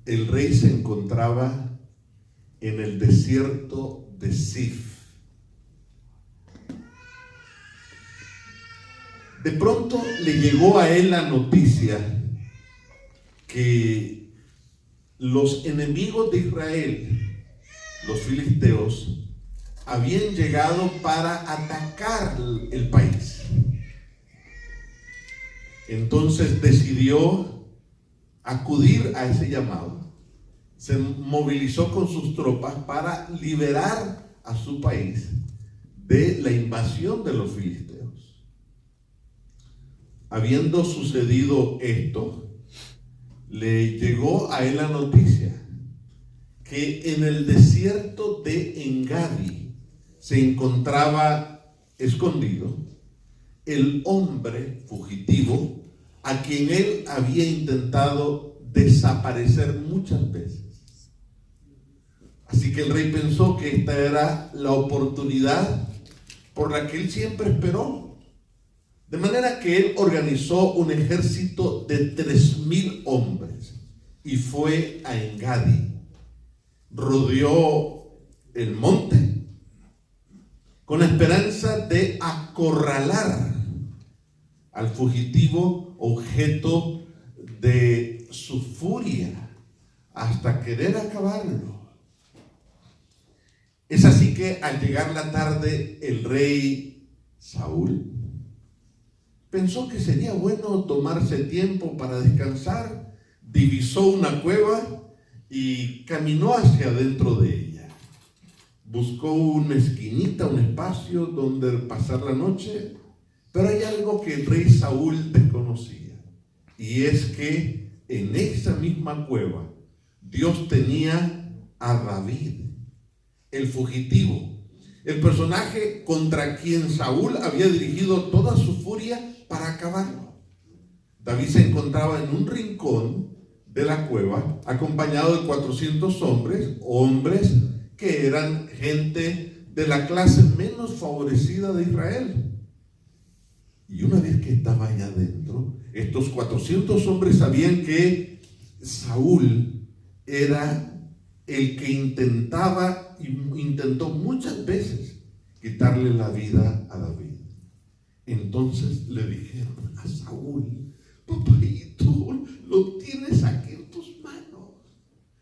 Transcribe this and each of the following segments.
el rey se encontraba en el desierto de Zif. De pronto le llegó a él la noticia que los enemigos de Israel, los filisteos, habían llegado para atacar el país. Entonces decidió acudir a ese llamado. Se movilizó con sus tropas para liberar a su país de la invasión de los filisteos. Habiendo sucedido esto, le llegó a él la noticia que en el desierto de Engadi se encontraba escondido el hombre fugitivo a quien él había intentado desaparecer muchas veces. Así que el rey pensó que esta era la oportunidad por la que él siempre esperó. De manera que él organizó un ejército de 3,000 hombres y fue a Engadi. Rodeó el monte con la esperanza de acorralar al fugitivo objeto de su furia hasta querer acabarlo. Es así que al llegar la tarde, el rey Saúl pensó que sería bueno tomarse tiempo para descansar, divisó una cueva y caminó hacia adentro de ella. Buscó una esquinita, un espacio donde pasar la noche, pero hay algo que el rey Saúl desconocía, y es que en esa misma cueva Dios tenía a David, el fugitivo, el personaje contra quien Saúl había dirigido toda su furia para acabarlo. David se encontraba en un rincón de la cueva, acompañado de 400 hombres que eran gente de la clase menos favorecida de Israel. Y una vez que estaba allá adentro, estos 400 hombres sabían que Saúl era el que intentó muchas veces quitarle la vida a David. Entonces le dijeron a Saúl: papayito, lo tienes aquí en tus manos.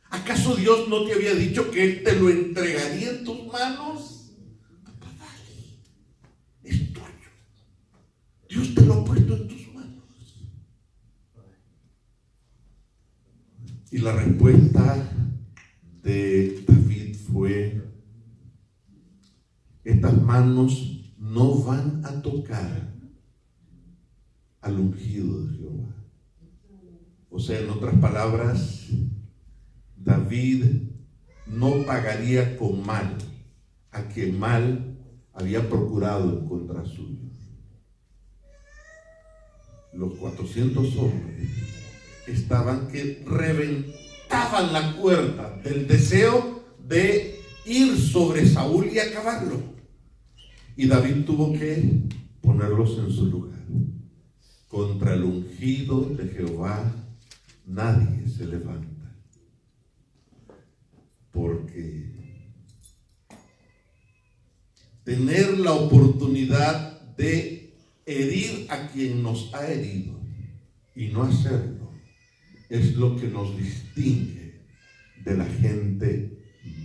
¿Acaso Dios no te había dicho que Él te lo entregaría en tus manos? Papá, dale, es tuyo. Dios te lo ha puesto en tus manos. Y la respuesta de David fue: estas manos no van a tocar al ungido de Jehová. O sea, en otras palabras, David no pagaría con mal a quien mal había procurado en contra suyo. Los 400 hombres estaban que reventaban la cuerda del deseo de ir sobre Saúl y acabarlo. Y David tuvo que ponerlos en su lugar. Contra el ungido de Jehová nadie se levanta, porque tener la oportunidad de herir a quien nos ha herido y no hacerlo es lo que nos distingue de la gente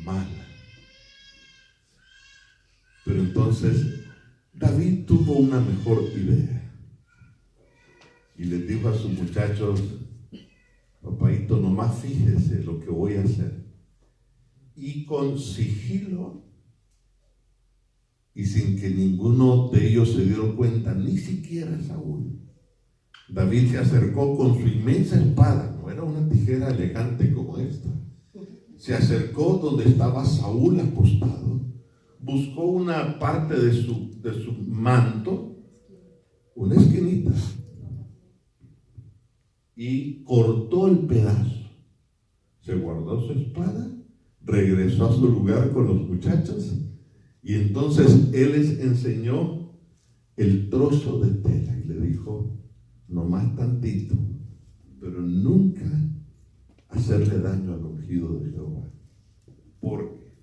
mala. Pero entonces David tuvo una mejor idea y les dijo a sus muchachos: papayito, nomás fíjese lo que voy a hacer. Y con sigilo y sin que ninguno de ellos se dieron cuenta, ni siquiera Saúl, David se acercó con su inmensa espada. No era una tijera elegante como esta. Se acercó donde estaba Saúl acostado, buscó una parte de su manto, una esquinita, y cortó el pedazo. Se guardó su espada, regresó a su lugar con los muchachos, y entonces él les enseñó el trozo de tela y le dijo: nomás tantito, pero nunca hacerle daño al ungido de Jehová. Porque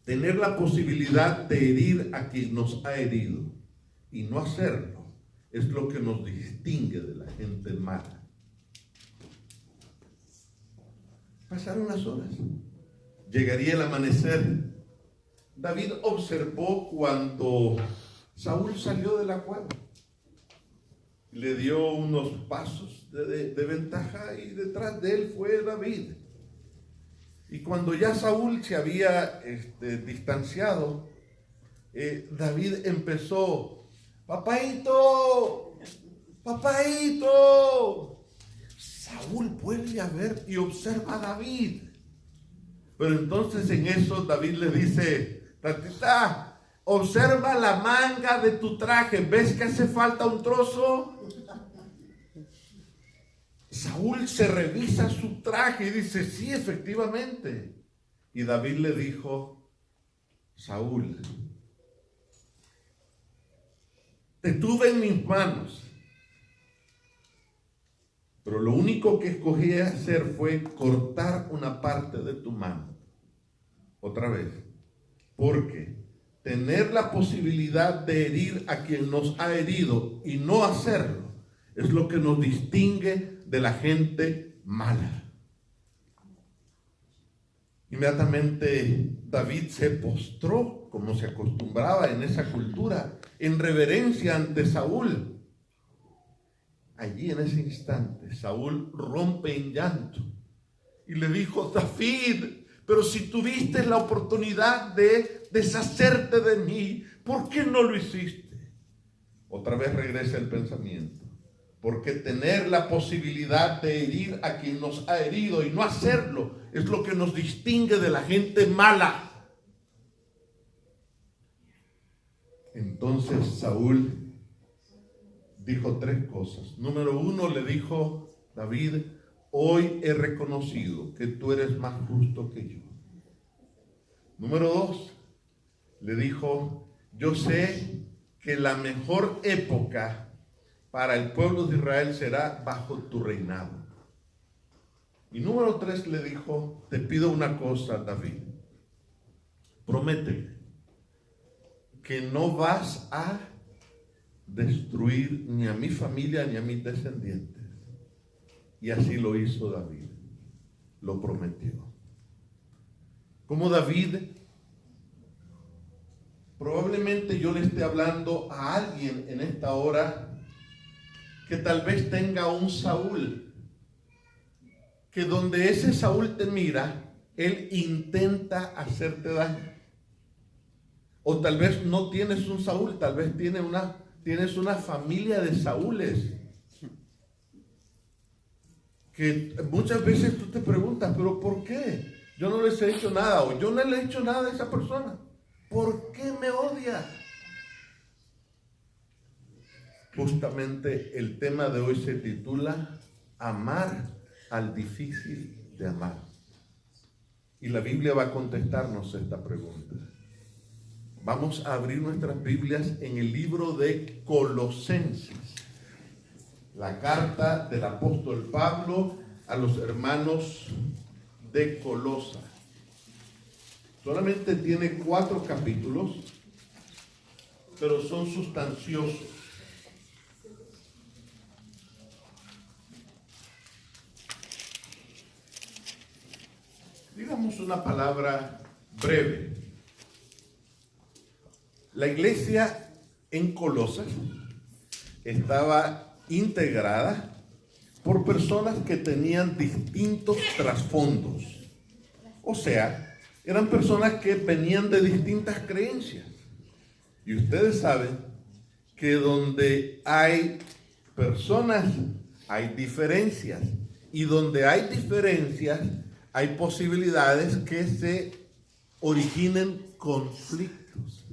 tener la posibilidad de herir a quien nos ha herido y no hacerlo es lo que nos distingue de la gente mala. Pasaron las horas. Llegaría el amanecer. David observó cuando Saúl salió de la cueva. Le dio unos pasos de ventaja y detrás de él fue David. Y cuando ya Saúl se había distanciado, David empezó: papaito, papaito. Saúl vuelve a ver y observa a David. Pero entonces en eso David le dice: tatita, observa la manga de tu traje, ¿ves que hace falta un trozo? Saúl se revisa su traje y dice: sí, efectivamente. Y David le dijo: Saúl, te tuve en mis manos, pero lo único que escogí hacer fue cortar una parte de tu mano. Otra vez, porque tener la posibilidad de herir a quien nos ha herido y no hacerlo es lo que nos distingue de la gente mala. Inmediatamente David se postró, como se acostumbraba en esa cultura, en reverencia ante Saúl. Allí en ese instante Saúl rompe en llanto y le dijo: David, pero si tuviste la oportunidad de deshacerte de mí, ¿por qué no lo hiciste? Otra vez regresa el pensamiento. Porque tener la posibilidad de herir a quien nos ha herido y no hacerlo es lo que nos distingue de la gente mala. Entonces Saúl dijo tres cosas. Número uno, le dijo: David, hoy he reconocido que tú eres más justo que yo. Número dos, le dijo: yo sé que la mejor época para el pueblo de Israel será bajo tu reinado. Y número tres, le dijo: te pido una cosa, David, prométeme que no vas a destruir ni a mi familia ni a mis descendientes. Y así lo hizo David, lo prometió. Como David, probablemente yo le esté hablando a alguien en esta hora que tal vez tenga un Saúl, que donde ese Saúl te mira, él intenta hacerte daño. O tal vez no tienes un Saúl, tal vez tienes una familia de Saúles. Que muchas veces tú te preguntas: ¿pero por qué? Yo no les he hecho nada, o yo no le he hecho nada a esa persona. ¿Por qué me odia? Justamente el tema de hoy se titula Amar al difícil de amar. Y la Biblia va a contestarnos esta pregunta. Vamos a abrir nuestras Biblias en el libro de Colosenses, la carta del apóstol Pablo a los hermanos de Colosa. Solamente tiene 4 capítulos, pero son sustanciosos. Digamos una palabra breve. La iglesia en Colosas estaba integrada por personas que tenían distintos trasfondos. O sea, eran personas que venían de distintas creencias. Y ustedes saben que donde hay personas hay diferencias. Y donde hay diferencias hay posibilidades que se originen conflictos.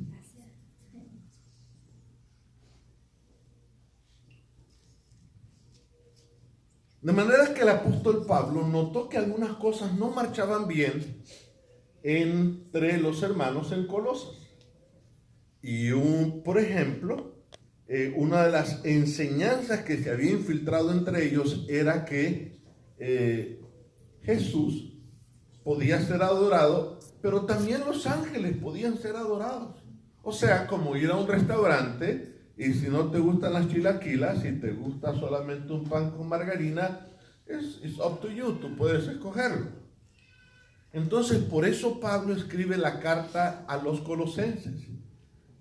De manera que el apóstol Pablo notó que algunas cosas no marchaban bien entre los hermanos en Colosas. Y por ejemplo, una de las enseñanzas que se había infiltrado entre ellos era que Jesús podía ser adorado, pero también los ángeles podían ser adorados. O sea, como ir a un restaurante y si no te gustan las chilaquilas, si te gusta solamente un pan con margarina, es up to you, tú puedes escogerlo. Entonces, por eso Pablo escribe la carta a los colosenses.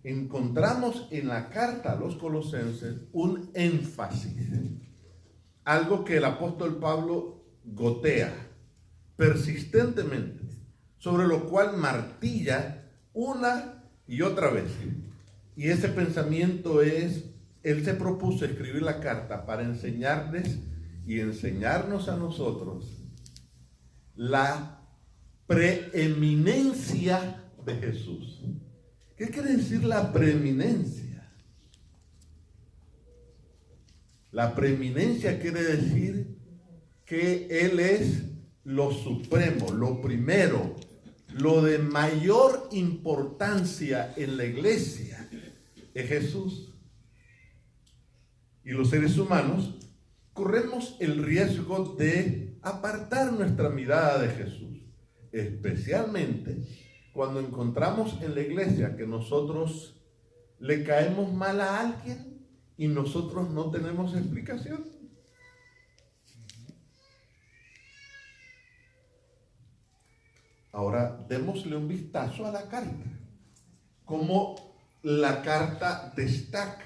Encontramos en la carta a los colosenses un énfasis, algo que el apóstol Pablo gotea persistentemente, sobre lo cual martilla una y otra vez. Y ese pensamiento es, él se propuso escribir la carta para enseñarles y enseñarnos a nosotros la preeminencia de Jesús. ¿Qué quiere decir la preeminencia? La preeminencia quiere decir que Él es lo supremo, lo primero, lo de mayor importancia en la iglesia es Jesús. Y los seres humanos corremos el riesgo de apartar nuestra mirada de Jesús, especialmente cuando encontramos en la iglesia que nosotros le caemos mal a alguien y nosotros no tenemos explicación. Ahora, démosle un vistazo a la carta. Cómo la carta destaca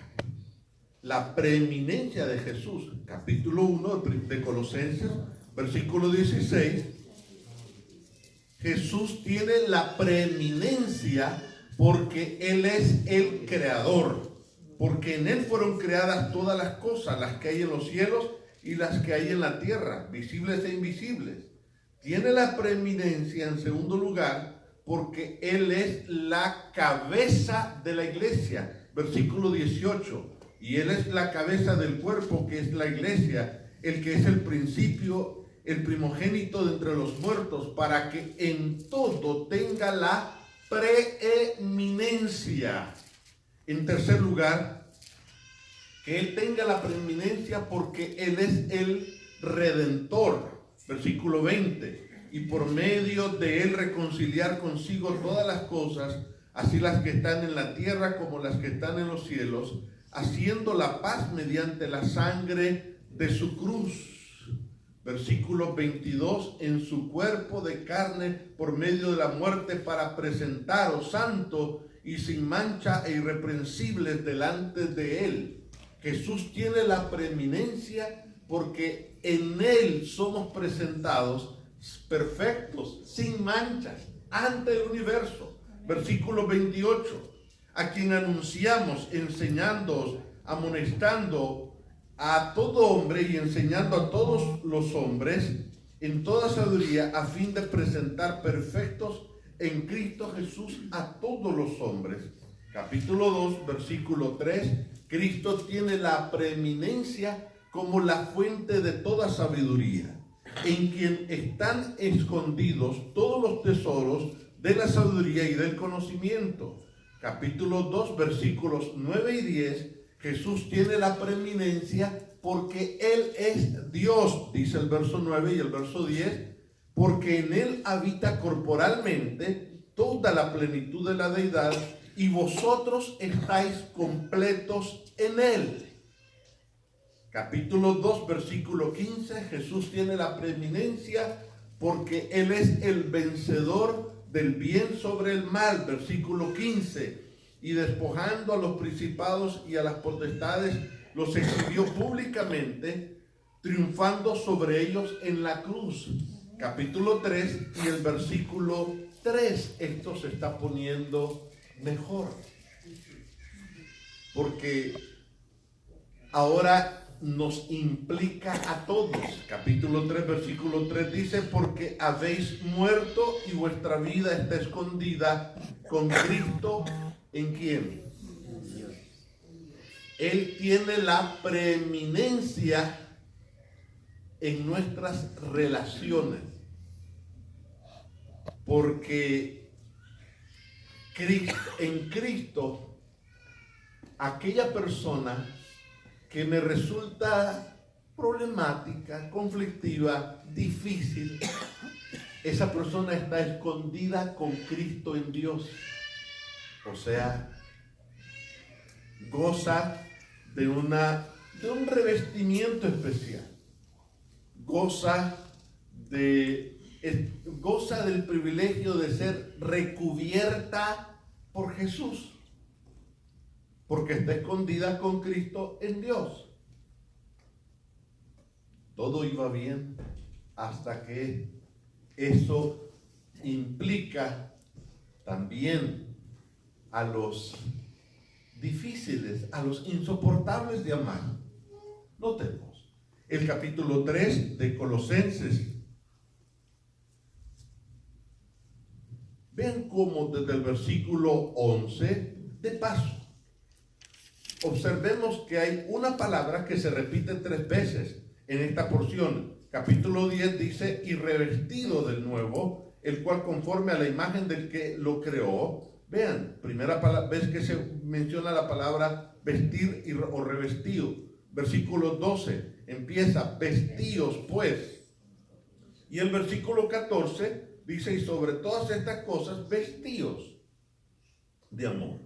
la preeminencia de Jesús. Capítulo 1 de Colosenses, versículo 16. Jesús tiene la preeminencia porque Él es el creador. Porque en Él fueron creadas todas las cosas, las que hay en los cielos y las que hay en la tierra, visibles e invisibles. Tiene la preeminencia en segundo lugar porque Él es la cabeza de la iglesia. Versículo 18. Y Él es la cabeza del cuerpo que es la iglesia, el que es el principio, el primogénito de entre los muertos, para que en todo tenga la preeminencia. En tercer lugar, que Él tenga la preeminencia porque Él es el Redentor. Versículo 20, y por medio de Él reconciliar consigo todas las cosas, así las que están en la tierra como las que están en los cielos, haciendo la paz mediante la sangre de su cruz. Versículo 22, en su cuerpo de carne por medio de la muerte para presentaros santo y sin mancha e irreprensibles delante de Él. Jesús tiene la preeminencia porque en Él somos presentados perfectos, sin manchas, ante el universo. Versículo 28, a quien anunciamos, enseñándoos, amonestando a todo hombre y enseñando a todos los hombres en toda sabiduría, a fin de presentar perfectos en Cristo Jesús a todos los hombres. Capítulo 2, versículo 3, Cristo tiene la preeminencia como la fuente de toda sabiduría, en quien están escondidos todos los tesoros de la sabiduría y del conocimiento. Capítulo 2, versículos 9 y 10, Jesús tiene la preeminencia porque Él es Dios, dice el verso 9 y el verso 10, porque en Él habita corporalmente toda la plenitud de la deidad y vosotros estáis completos en Él. Capítulo 2, versículo 15, Jesús tiene la preeminencia porque Él es el vencedor del bien sobre el mal. Versículo 15, y despojando a los principados y a las potestades, los exhibió públicamente, triunfando sobre ellos en la cruz. Capítulo 3 y el versículo 3, esto se está poniendo mejor, porque ahora nos implica a todos. Capítulo 3, versículo 3 dice, porque habéis muerto y vuestra vida está escondida con Cristo, ¿en quién? Él tiene la preeminencia en nuestras relaciones, porque en Cristo, aquella persona que me resulta problemática, conflictiva, difícil, esa persona está escondida con Cristo en Dios. O sea, goza de un revestimiento especial. Goza del privilegio de ser recubierta por Jesús, porque está escondida con Cristo en Dios. Todo iba bien hasta que eso implica también a los difíciles, a los insoportables de amar. Notemos el capítulo 3 de Colosenses. Vean cómo desde el versículo 11, de paso, observemos que hay una palabra que se repite 3 veces en esta porción. Capítulo 10 dice, y revestido del nuevo, el cual conforme a la imagen del que lo creó. Vean, primera vez que se menciona la palabra vestir o revestido. Versículo 12 empieza, vestíos pues. Y el versículo 14 dice, y sobre todas estas cosas, vestíos de amor.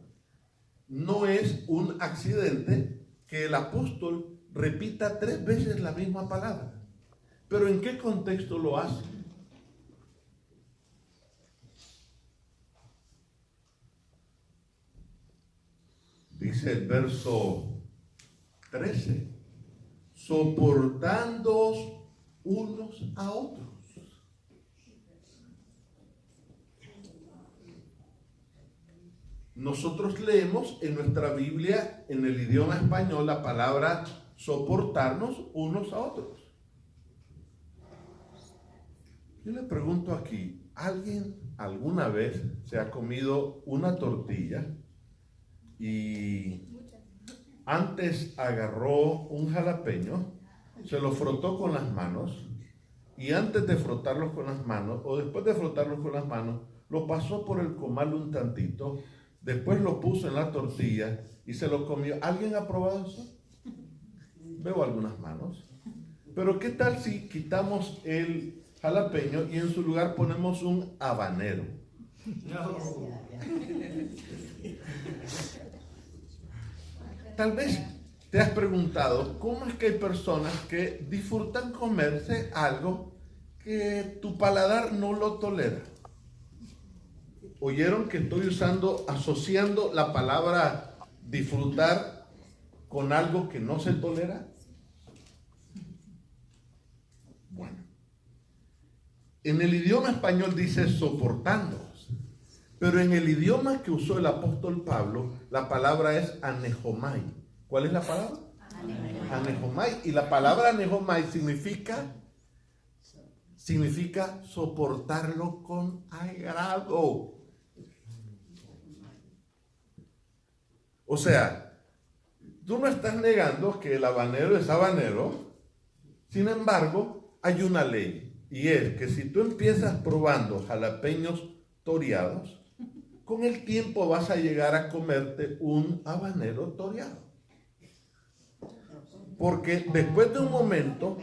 No es un accidente que el apóstol repita 3 veces la misma palabra. Pero ¿en qué contexto lo hace? Dice el verso 13, soportándoos unos a otros. Nosotros leemos en nuestra Biblia, en el idioma español, la palabra soportarnos unos a otros. Yo le pregunto aquí, ¿alguien alguna vez se ha comido una tortilla y antes agarró un jalapeño, se lo frotó con las manos y antes de frotarlo con las manos o después de frotarlo con las manos, lo pasó por el comal un tantito, después lo puso en la tortilla y se lo comió? ¿Alguien ha probado eso? Veo algunas manos. Pero ¿qué tal si quitamos el jalapeño y en su lugar ponemos un habanero? No. Tal vez te has preguntado cómo es que hay personas que disfrutan comerse algo que tu paladar no lo tolera. ¿Oyeron que estoy asociando la palabra disfrutar con algo que no se tolera? Bueno, en el idioma español dice soportándoos, pero en el idioma que usó el apóstol Pablo, la palabra es anejomai. ¿Cuál es la palabra? Anejomai. Y la palabra anejomai significa soportarlo con agrado. O sea, tú no estás negando que el habanero es habanero. Sin embargo, hay una ley, y es que si tú empiezas probando jalapeños toreados, con el tiempo vas a llegar a comerte un habanero toreado. Porque después de un momento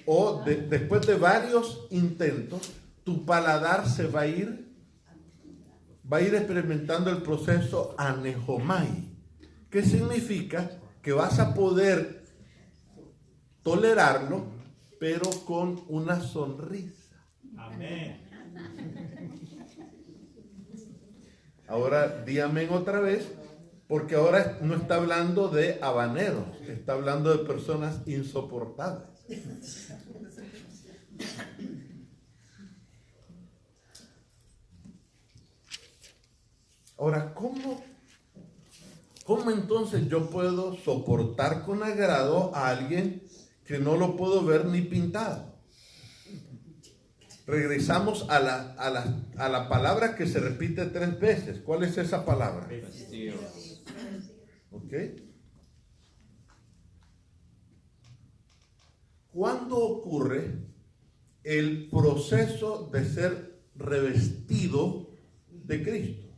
o después de varios intentos, tu paladar se va a ir experimentando el proceso anejomai, que significa que vas a poder tolerarlo, pero con una sonrisa. Amén. Ahora, di amén otra vez, porque ahora no está hablando de habaneros, está hablando de personas insoportables. Ahora, ¿cómo entonces yo puedo soportar con agrado a alguien que no lo puedo ver ni pintado? Regresamos a la palabra que se repite 3 veces. ¿Cuál es esa palabra? ¿Ok? ¿Cuándo ocurre el proceso de ser revestido de Cristo?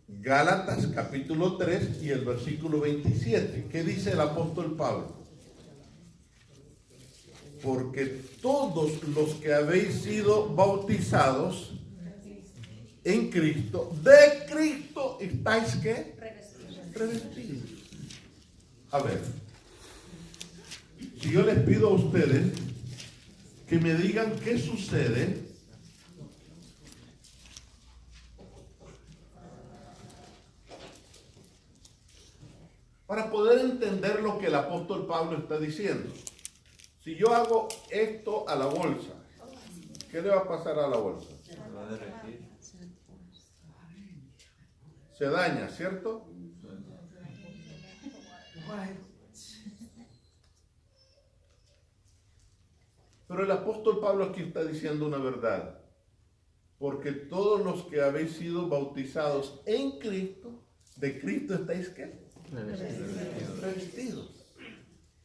Gálatas capítulo 3 y el versículo 27. ¿Qué dice el apóstol Pablo? porque todos los que habéis sido bautizados en Cristo, de Cristo estáis ¿qué? Revestidos. A ver, si yo les pido a ustedes que me digan qué sucede para poder entender lo que el apóstol Pablo está diciendo. Si yo hago esto a la bolsa, ¿qué le va a pasar a la bolsa? Se daña, ¿cierto? Pero el apóstol Pablo aquí está diciendo una verdad. Porque todos los que habéis sido bautizados en Cristo, de Cristo estáis ¿qué? Revestidos.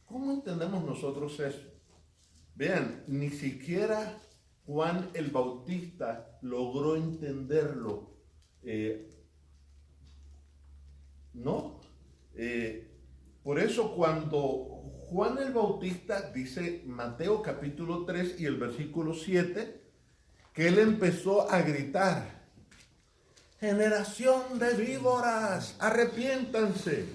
¿Cómo entendemos nosotros eso? Vean, ni siquiera Juan el Bautista logró entenderlo. ¿No? Por eso cuando Juan el Bautista, dice Mateo capítulo 3 y el versículo 7, que él empezó a gritar: generación de víboras, arrepiéntanse.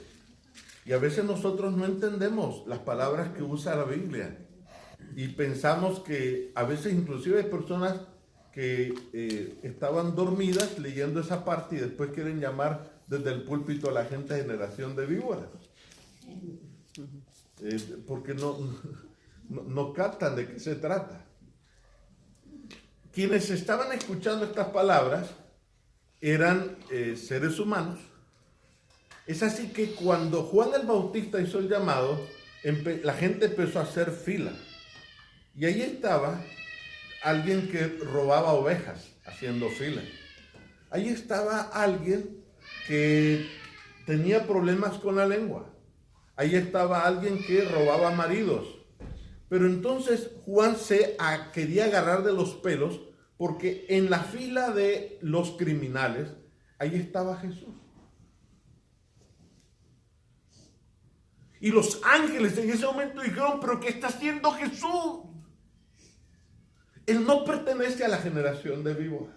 Y a veces nosotros no entendemos las palabras que usa la Biblia. Y pensamos que a veces inclusive hay personas que estaban dormidas leyendo esa parte y después quieren llamar desde el púlpito a la gente generación de víboras. Porque no captan de qué se trata. Quienes estaban escuchando estas palabras eran seres humanos. Es así que cuando Juan el Bautista hizo el llamado, la gente empezó a hacer fila. Y ahí estaba alguien que robaba ovejas haciendo fila. Ahí estaba alguien que tenía problemas con la lengua. Ahí estaba alguien que robaba maridos. Pero entonces Juan quería agarrar de los pelos, porque en la fila de los criminales, ahí estaba Jesús. Y los ángeles en ese momento dijeron: ¿pero qué está haciendo Jesús? Él no pertenece a la generación de víboras.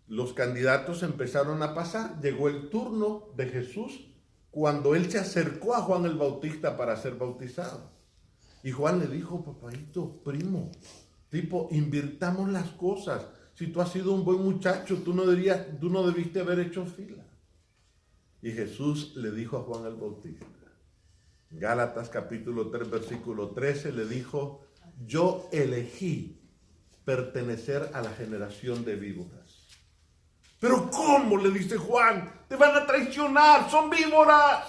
Los candidatos empezaron a pasar. Llegó el turno de Jesús cuando él se acercó a Juan el Bautista para ser bautizado. Y Juan le dijo: papadito, primo, invirtamos las cosas. Si tú has sido un buen muchacho, tú no debiste haber hecho fila. Y Jesús le dijo a Juan el Bautista, Gálatas capítulo 3, versículo 13, le dijo: yo elegí pertenecer a la generación de víboras. ¿Pero cómo? Le dice Juan, te van a traicionar, son víboras.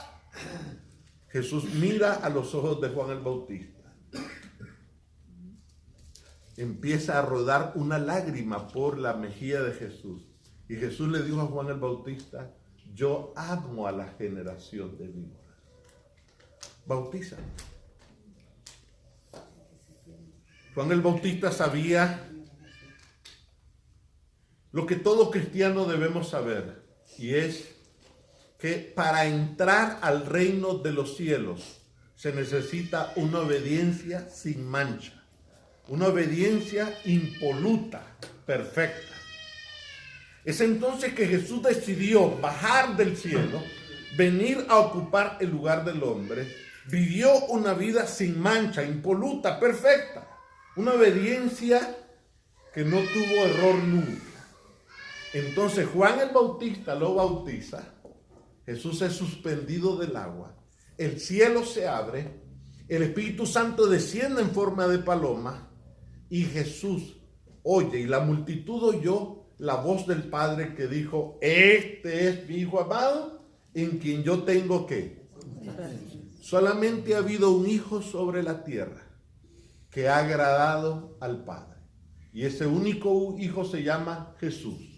Jesús mira a los ojos de Juan el Bautista. Empieza a rodar una lágrima por la mejilla de Jesús. Y Jesús le dijo a Juan el Bautista: yo amo a la generación de víboras. Bautiza. Juan el Bautista sabía lo que todo cristiano debemos saber, y es que para entrar al reino de los cielos se necesita una obediencia sin mancha, una obediencia impoluta, perfecta. Es entonces que Jesús decidió bajar del cielo, venir a ocupar el lugar del hombre, vivió una vida sin mancha, impoluta, perfecta, una obediencia que no tuvo error nunca. Entonces Juan el Bautista lo bautiza, Jesús es suspendido del agua, el cielo se abre, el Espíritu Santo desciende en forma de paloma y Jesús oye, y la multitud oyó la voz del Padre que dijo: este es mi Hijo amado, en quien yo tengo ¿qué? Solamente ha habido un hijo sobre la tierra que ha agradado al Padre, y ese único hijo se llama Jesús.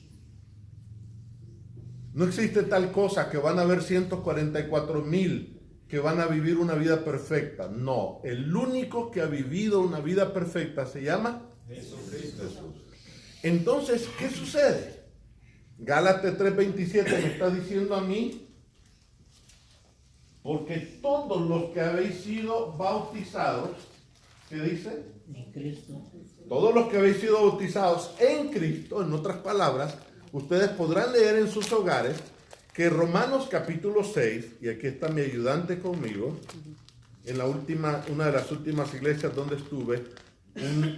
No existe tal cosa que van a haber 144,000 que van a vivir una vida perfecta. No, el único que ha vivido una vida perfecta se llama Jesucristo. Entonces, ¿qué sucede? Gálatas 3:27 me está diciendo a mí: porque todos los que habéis sido bautizados ¿Qué dice? En Cristo. Todos los que habéis sido bautizados en Cristo, en otras palabras, ustedes podrán leer en sus hogares que Romanos capítulo 6, y aquí está mi ayudante conmigo, en una de las últimas iglesias donde estuve,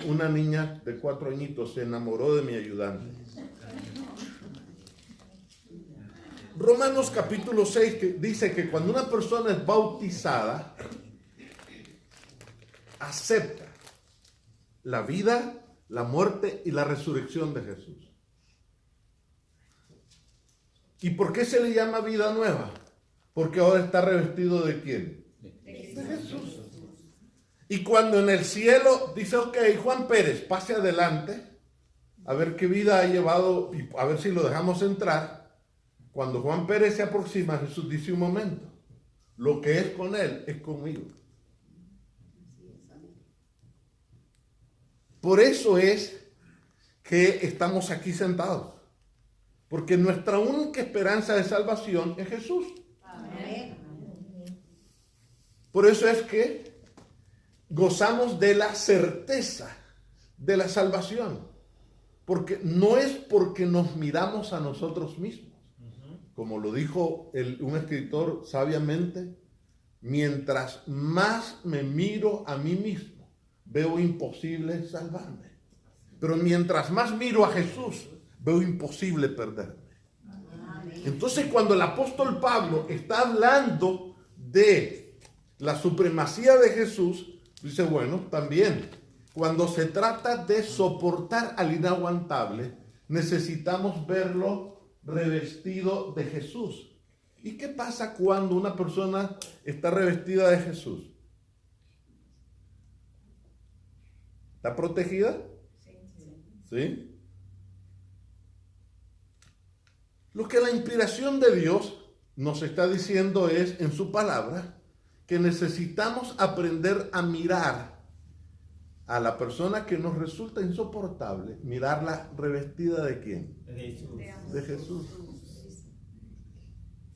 una niña de 4 añitos se enamoró de mi ayudante. Romanos capítulo 6 que dice que cuando una persona es bautizada, acepta la vida, la muerte y la resurrección de Jesús. ¿Y por qué se le llama vida nueva? Porque ahora está revestido ¿de quién? De Jesús. Y cuando en el cielo dice, ok, Juan Pérez, pase adelante, a ver qué vida ha llevado y a ver si lo dejamos entrar. Cuando Juan Pérez se aproxima, Jesús dice un momento, lo que es con él es conmigo. Por eso es que estamos aquí sentados. Porque nuestra única esperanza de salvación es Jesús. Amén. Por eso es que gozamos de la certeza de la salvación. Porque no es porque nos miramos a nosotros mismos. Como lo dijo un escritor sabiamente, mientras más me miro a mí mismo, veo imposible salvarme. Pero mientras más miro a Jesús, veo imposible perderme. Entonces, cuando el apóstol Pablo está hablando de la supremacía de Jesús, dice, bueno, también, cuando se trata de soportar al inaguantable, necesitamos verlo revestido de Jesús. ¿Y qué pasa cuando una persona está revestida de Jesús? ¿Está protegida? ¿Sí? Lo que la inspiración de Dios nos está diciendo es, en su palabra, que necesitamos aprender a mirar a la persona que nos resulta insoportable, mirarla revestida ¿de quién? De Jesús. De Jesús.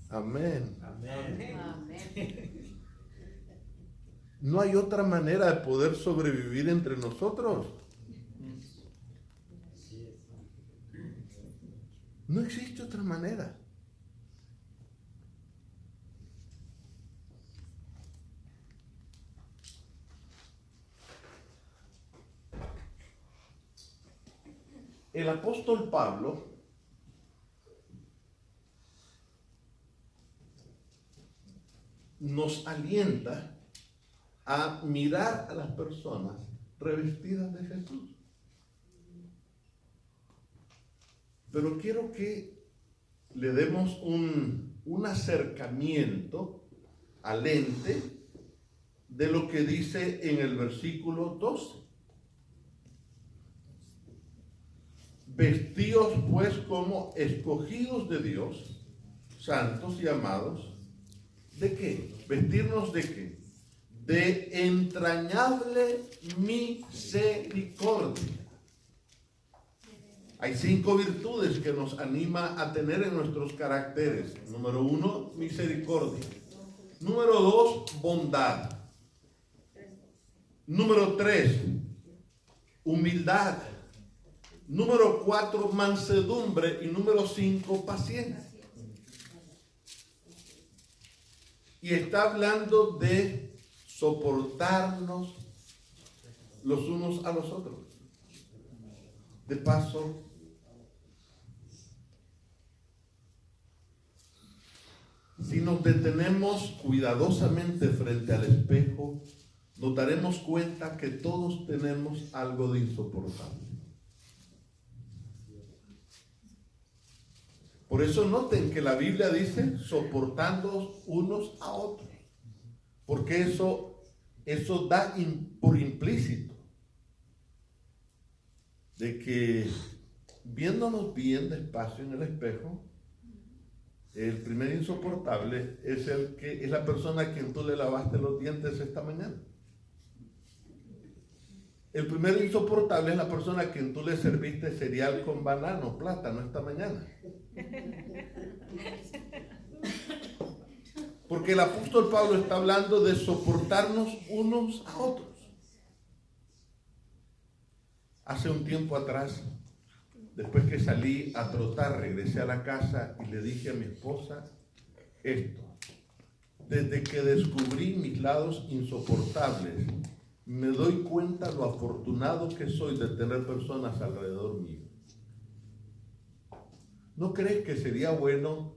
Amén. Amén. No hay otra manera de poder sobrevivir entre nosotros. No existe otra manera. El apóstol Pablo nos alienta a mirar a las personas revestidas de Jesús. Pero quiero que le demos un acercamiento al ente de lo que dice en el versículo 12. Vestíos pues como escogidos de Dios, santos y amados. ¿De qué? ¿Vestirnos de qué? De entrañable misericordia. Hay 5 virtudes que nos anima a tener en nuestros caracteres. Número 1, misericordia. Número 2, bondad. Número 3, humildad. Número 4, mansedumbre. Y número 5, paciencia. Y está hablando de soportarnos los unos a los otros. De paso, si nos detenemos cuidadosamente frente al espejo, nos daremos cuenta que todos tenemos algo de insoportable. Por eso noten que la Biblia dice soportándoos unos a otros, porque eso da por implícito de que viéndonos bien despacio en el espejo, el primer insoportable es la persona a quien tú le lavaste los dientes esta mañana. El primer insoportable es la persona a quien tú le serviste cereal con banano, plátano esta mañana. Porque el apóstol Pablo está hablando de soportarnos unos a otros. Hace un tiempo atrás, después que salí a trotar, regresé a la casa y le dije a mi esposa esto: desde que descubrí mis lados insoportables, me doy cuenta lo afortunado que soy de tener personas alrededor mío. ¿No crees que sería bueno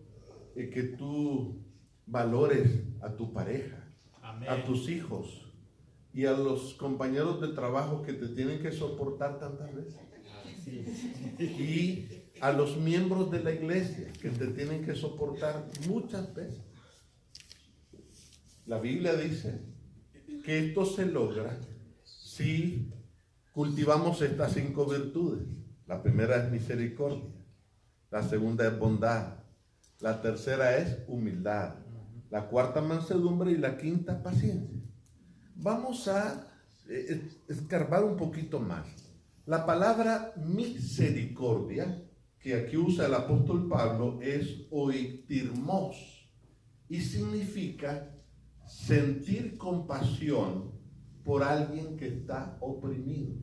que tú valores a tu pareja, amén, a tus hijos y a los compañeros de trabajo que te tienen que soportar tantas veces? Y a los miembros de la iglesia que te tienen que soportar muchas veces. La Biblia dice que esto se logra si cultivamos estas 5 virtudes. La primera es misericordia, la segunda es bondad, la tercera es humildad, la cuarta mansedumbre y la quinta paciencia. Vamos a escarbar un poquito más. La palabra misericordia que aquí usa el apóstol Pablo es oiktirmos y significa sentir compasión por alguien que está oprimido.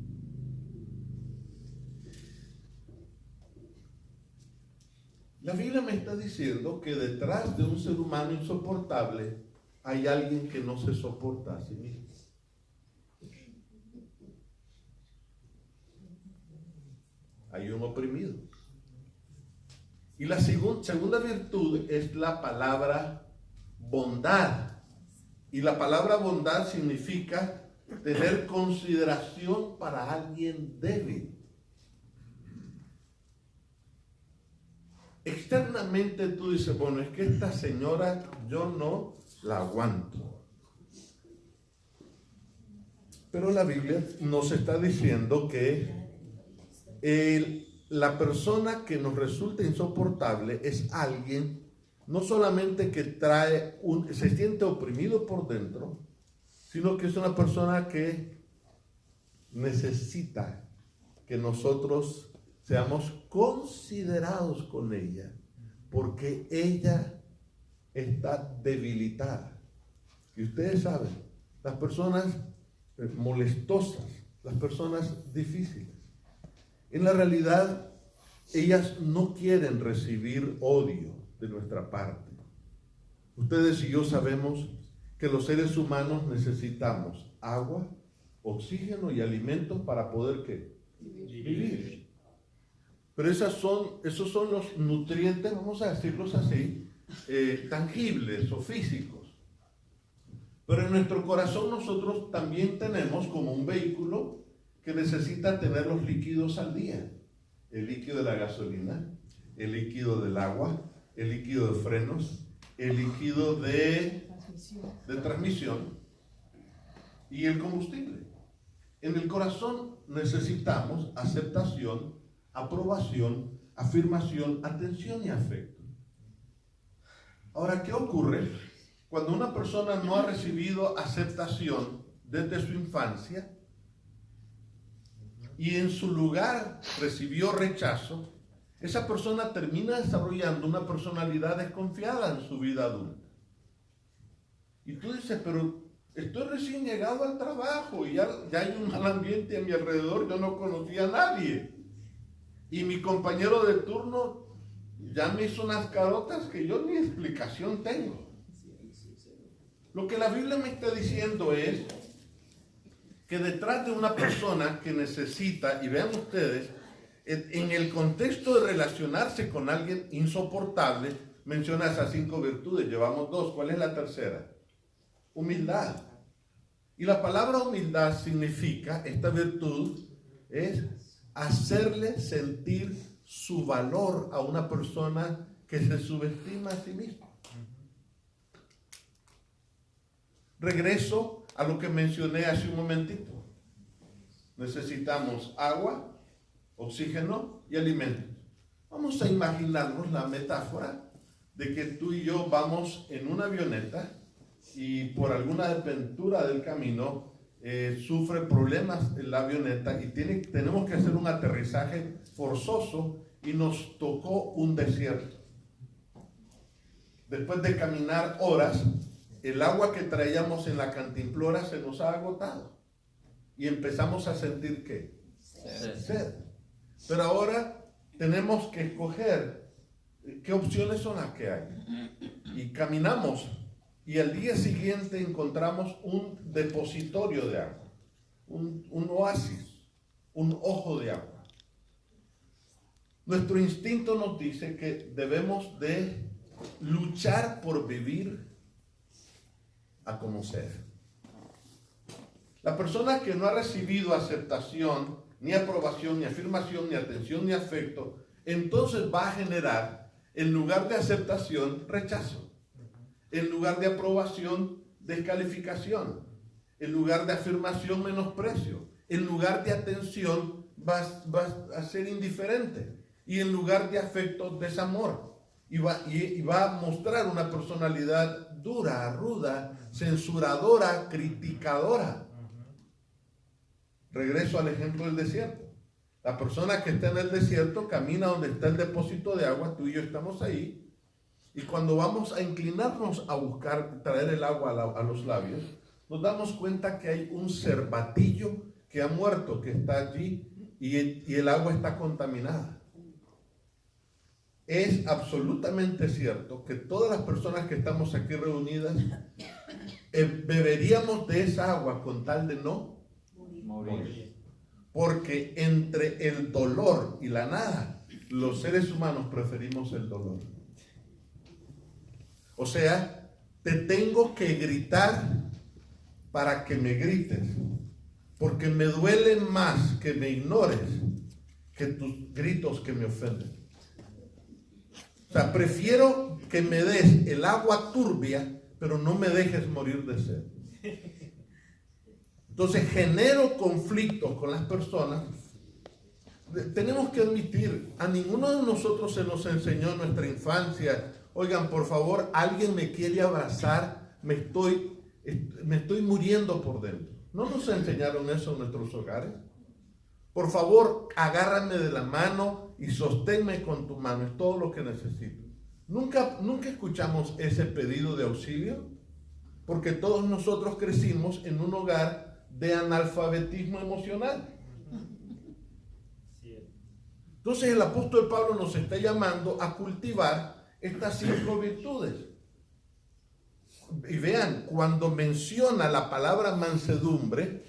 La Biblia me está diciendo que detrás de un ser humano insoportable hay alguien que no se soporta a sí mismo. Hay un oprimido. Y la segunda virtud es la palabra bondad. Y la palabra bondad significa tener consideración para alguien débil. Externamente tú dices, bueno, es que esta señora yo no la aguanto. Pero la Biblia nos está diciendo que la persona que nos resulta insoportable es alguien no solamente que se siente oprimido por dentro, sino que es una persona que necesita que nosotros seamos considerados con ella, porque ella está debilitada. Y ustedes saben, las personas molestosas, las personas difíciles, en la realidad, ellas no quieren recibir odio de nuestra parte. Ustedes y yo sabemos que los seres humanos necesitamos agua, oxígeno y alimentos para poder ¿qué? Vivir. Pero esos son los nutrientes, vamos a decirlos así, tangibles o físicos. Pero en nuestro corazón nosotros también tenemos como un vehículo que necesita tener los líquidos al día. El líquido de la gasolina, el líquido del agua, el líquido de frenos, el líquido de transmisión y el combustible. En el corazón necesitamos aceptación, aprobación, afirmación, atención y afecto. Ahora, ¿qué ocurre cuando una persona no ha recibido aceptación desde su infancia y en su lugar recibió rechazo? Esa persona termina desarrollando una personalidad desconfiada en su vida adulta. Y tú dices, pero estoy recién llegado al trabajo y ya hay un mal ambiente a mi alrededor, yo no conocía a nadie. Y mi compañero de turno ya me hizo unas carotas que yo ni explicación tengo. Lo que la Biblia me está diciendo es que detrás de una persona que necesita, y vean ustedes, en el contexto de relacionarse con alguien insoportable, menciona esas 5 virtudes, llevamos 2, ¿cuál es la tercera? Humildad. Y la palabra humildad significa, esta virtud es hacerle sentir su valor a una persona que se subestima a sí misma. Regreso a lo que mencioné hace un momentito. Necesitamos agua, oxígeno y alimentos. Vamos a imaginarnos la metáfora de que tú y yo vamos en una avioneta y por alguna desventura del camino sufre problemas en la avioneta y tenemos que hacer un aterrizaje forzoso y nos tocó un desierto. Después de caminar horas, el agua que traíamos en la cantimplora se nos ha agotado y empezamos a sentir ¿qué? Sed. Pero ahora tenemos que escoger qué opciones son las que hay. Y caminamos y al día siguiente encontramos un depositorio de agua, un oasis, un ojo de agua. Nuestro instinto nos dice que debemos de luchar por vivir a como sea. La persona que no ha recibido aceptación, ni aprobación, ni afirmación, ni atención, ni afecto, entonces va a generar, en lugar de aceptación, rechazo. En lugar de aprobación, descalificación. En lugar de afirmación, menosprecio. En lugar de atención, va a ser indiferente. Y en lugar de afecto, desamor. Y va a mostrar una personalidad dura, ruda, censuradora, criticadora. Regreso al ejemplo del desierto. La persona que está en el desierto camina donde está el depósito de agua, tú y yo estamos ahí, y cuando vamos a inclinarnos a buscar traer el agua a los labios, nos damos cuenta que hay un cervatillo que ha muerto, que está allí, y el agua está contaminada. Es absolutamente cierto que todas las personas que estamos aquí reunidas beberíamos de esa agua con tal de no morir. Porque entre el dolor y la nada, los seres humanos preferimos el dolor. O sea, te tengo que gritar para que me grites, porque me duele más que me ignores que tus gritos que me ofenden. O sea, prefiero que me des el agua turbia, pero no me dejes morir de sed. Entonces genero conflictos con las personas. Tenemos que admitir, a ninguno de nosotros se nos enseñó en nuestra infancia, oigan, por favor, alguien me quiere abrazar, me estoy muriendo por dentro. ¿No nos enseñaron eso en nuestros hogares? Por favor, agárrame de la mano y sosténme con tu mano, es todo lo que necesito. Nunca escuchamos ese pedido de auxilio, porque todos nosotros crecimos en un hogar de analfabetismo emocional. Entonces el apóstol Pablo nos está llamando a cultivar estas 5 virtudes. Y vean, cuando menciona la palabra mansedumbre,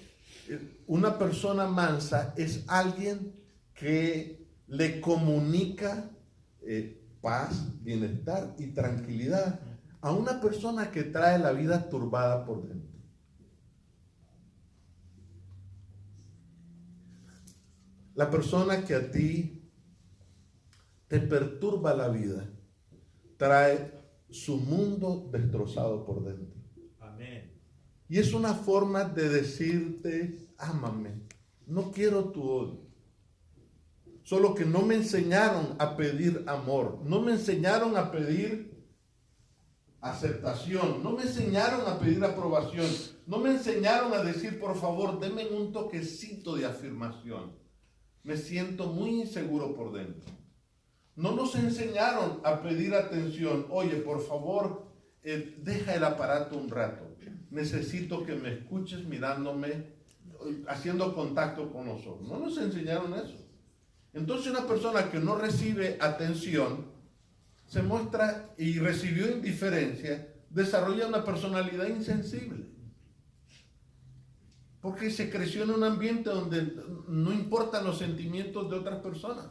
una persona mansa es alguien que le comunica paz, bienestar y tranquilidad a una persona que trae la vida turbada por dentro. La persona que a ti te perturba la vida trae su mundo destrozado por dentro. Amén. Y es una forma de decirte, ámame, no quiero tu odio. Solo que no me enseñaron a pedir amor, no me enseñaron a pedir aceptación, no me enseñaron a pedir aprobación, no me enseñaron a decir, por favor, denme un toquecito de afirmación. Me siento muy inseguro por dentro. No nos enseñaron a pedir atención. Oye, por favor, deja el aparato un rato. Necesito que me escuches mirándome, haciendo contacto con los ojos. No nos enseñaron eso. Entonces una persona que no recibe atención, se muestra y recibió indiferencia, desarrolla una personalidad insensible. Porque se creció en un ambiente donde no importan los sentimientos de otras personas.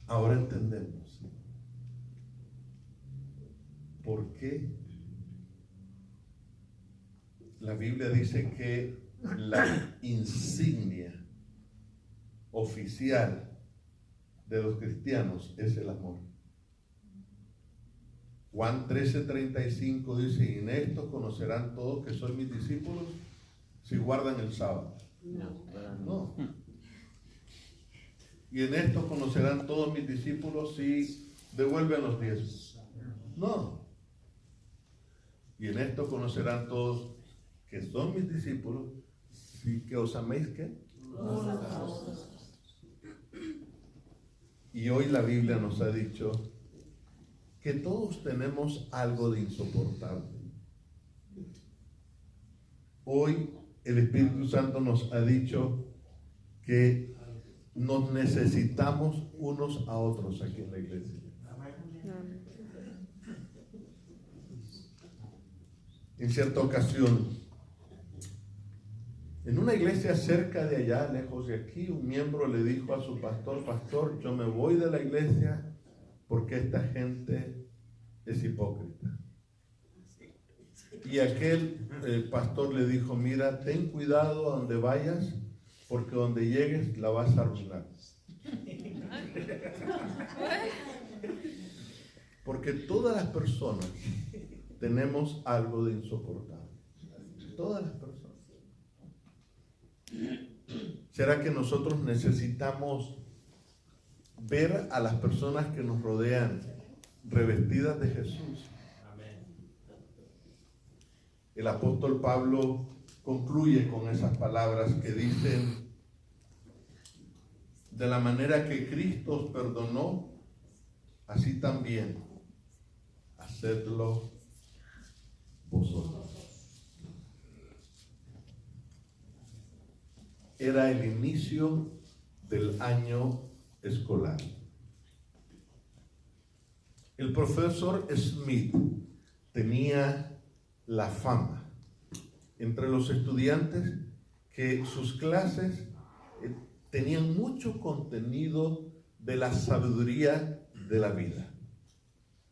Ahora entendemos por qué la Biblia dice que la insignia oficial de los cristianos es el amor. Juan 13:35 dice, y en esto conocerán todos que son mis discípulos si guardan el sábado. No. Y en esto conocerán todos mis discípulos si devuelven los diezmos. No. Y en esto conocerán todos que son mis discípulos si que os améis, ¿qué? Y hoy la Biblia nos ha dicho que todos tenemos algo de insoportable. Hoy el Espíritu Santo nos ha dicho que nos necesitamos unos a otros aquí en la iglesia. En cierta ocasión, en una iglesia cerca de allá, lejos de aquí, un miembro le dijo a su pastor: pastor, yo me voy de la iglesia porque esta gente es hipócrita. Y aquel pastor le dijo: mira, ten cuidado a donde vayas, porque donde llegues la vas a arruinar. Porque todas las personas tenemos algo de insoportable. Todas las personas. ¿Será que nosotros necesitamos ver a las personas que nos rodean revestidas de Jesús? El apóstol Pablo concluye con esas palabras que dicen: de la manera que Cristo os perdonó, así también hacedlo vosotros. Era el inicio del año escolar. El profesor Smith tenía la fama entre los estudiantes que sus clases tenían mucho contenido de la sabiduría de la vida.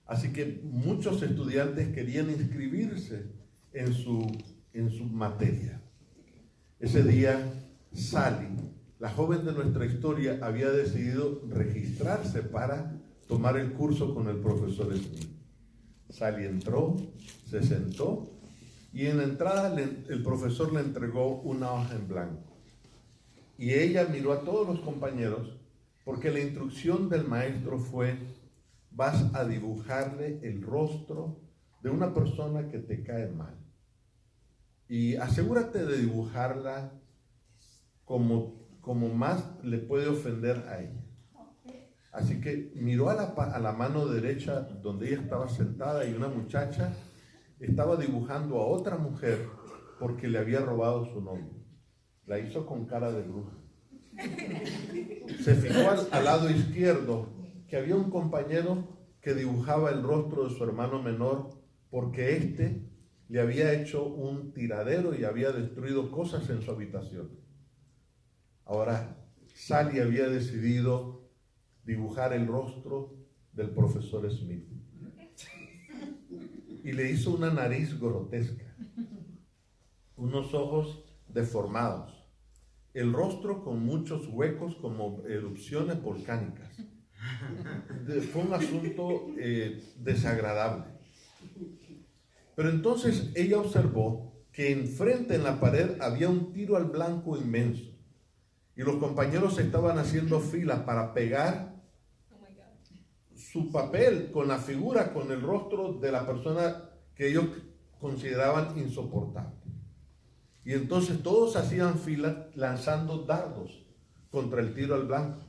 Así que muchos estudiantes querían inscribirse en su materia. Ese día, Sally, la joven de nuestra historia, había decidido registrarse para tomar el curso con el profesor Smith. Sally entró, se sentó y en la entrada el profesor le entregó una hoja en blanco. Y ella miró a todos los compañeros porque la instrucción del maestro fue: vas a dibujarle el rostro de una persona que te cae mal. Y asegúrate de dibujarla como más le puede ofender a ella. Así que miró a la mano derecha donde ella estaba sentada y una muchacha estaba dibujando a otra mujer porque le había robado su novio. La hizo con cara de bruja. Se fijó al lado izquierdo que había un compañero que dibujaba el rostro de su hermano menor porque éste le había hecho un tiradero y había destruido cosas en su habitación. Ahora, Sally había decidido dibujar el rostro del profesor Smith y le hizo una nariz grotesca, unos ojos deformados, el rostro con muchos huecos como erupciones volcánicas. Fue un asunto desagradable. Pero entonces ella observó que enfrente en la pared había un tiro al blanco inmenso y los compañeros estaban haciendo fila para pegar su papel con la figura, con el rostro de la persona que ellos consideraban insoportable. Y entonces todos hacían fila lanzando dardos contra el tiro al blanco.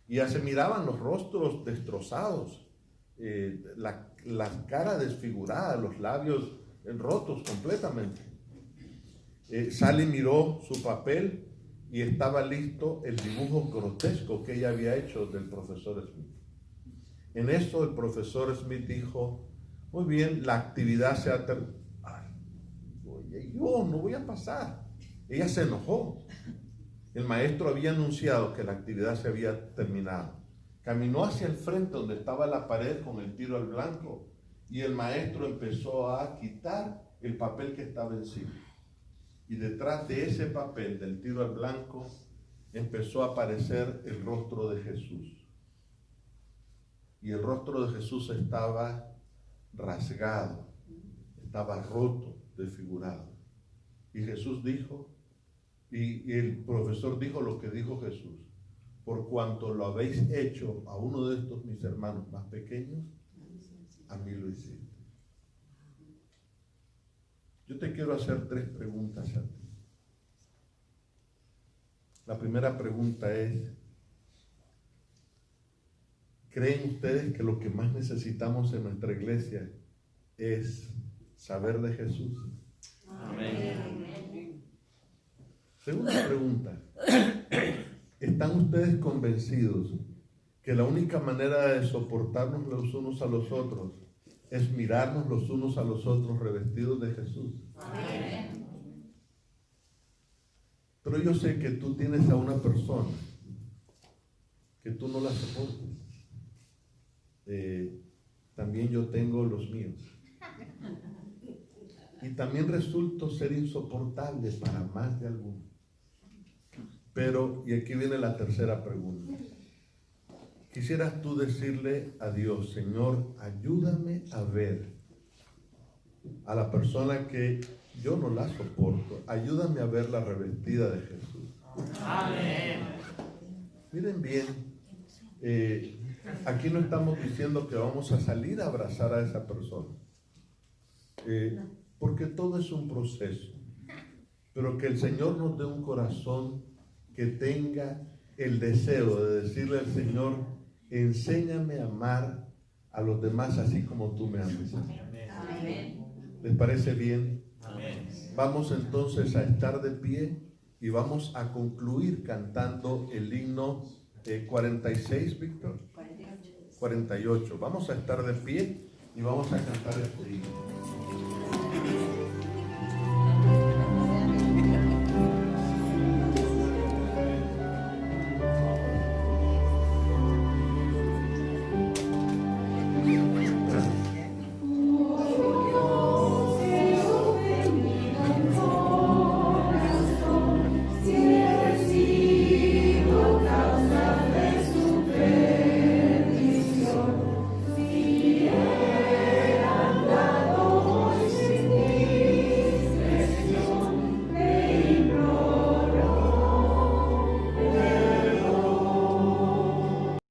Y ya se miraban los rostros destrozados, la cara desfigurada, los labios rotos completamente. Sally miró su papel y estaba listo el dibujo grotesco que ella había hecho del profesor Smith. En eso el profesor Smith dijo: muy bien, la actividad se ha terminado. Yo no voy a pasar. Ella se enojó. El maestro había anunciado que la actividad se había terminado. Caminó hacia el frente donde estaba la pared con el tiro al blanco y el maestro empezó a quitar el papel que estaba encima. Y detrás de ese papel del tiro al blanco empezó a aparecer el rostro de Jesús. Y el rostro de Jesús estaba rasgado, estaba roto, desfigurado. Y Jesús dijo, y el profesor dijo lo que dijo Jesús: por cuanto lo habéis hecho a uno de estos mis hermanos más pequeños, a mí lo hiciste. Yo te quiero hacer 3 preguntas a ti. La primera pregunta es: ¿Creen ustedes que lo que más necesitamos en nuestra iglesia es saber de Jesús? Amén. Segunda pregunta. ¿Están ustedes convencidos que la única manera de soportarnos los unos a los otros es mirarnos los unos a los otros revestidos de Jesús? Amén. Pero yo sé que tú tienes a una persona que tú no la soportas. También yo tengo los míos. Y también resulto ser insoportable para más de alguno. Pero, y aquí viene la tercera pregunta. Quisieras tú decirle a Dios: Señor, ayúdame a ver a la persona que yo no la soporto. Ayúdame a verla revestida de Jesús. Amén. Miren bien, aquí no estamos diciendo que vamos a salir a abrazar a esa persona. Porque todo es un proceso. Pero que el Señor nos dé un corazón que tenga el deseo de decirle al Señor: enséñame a amar a los demás así como tú me amas. Amén. ¿Les parece bien? Amén. Vamos entonces a estar de pie y vamos a concluir cantando el himno 46, Víctor. 48. Vamos a estar de pie y vamos a cantar este himno.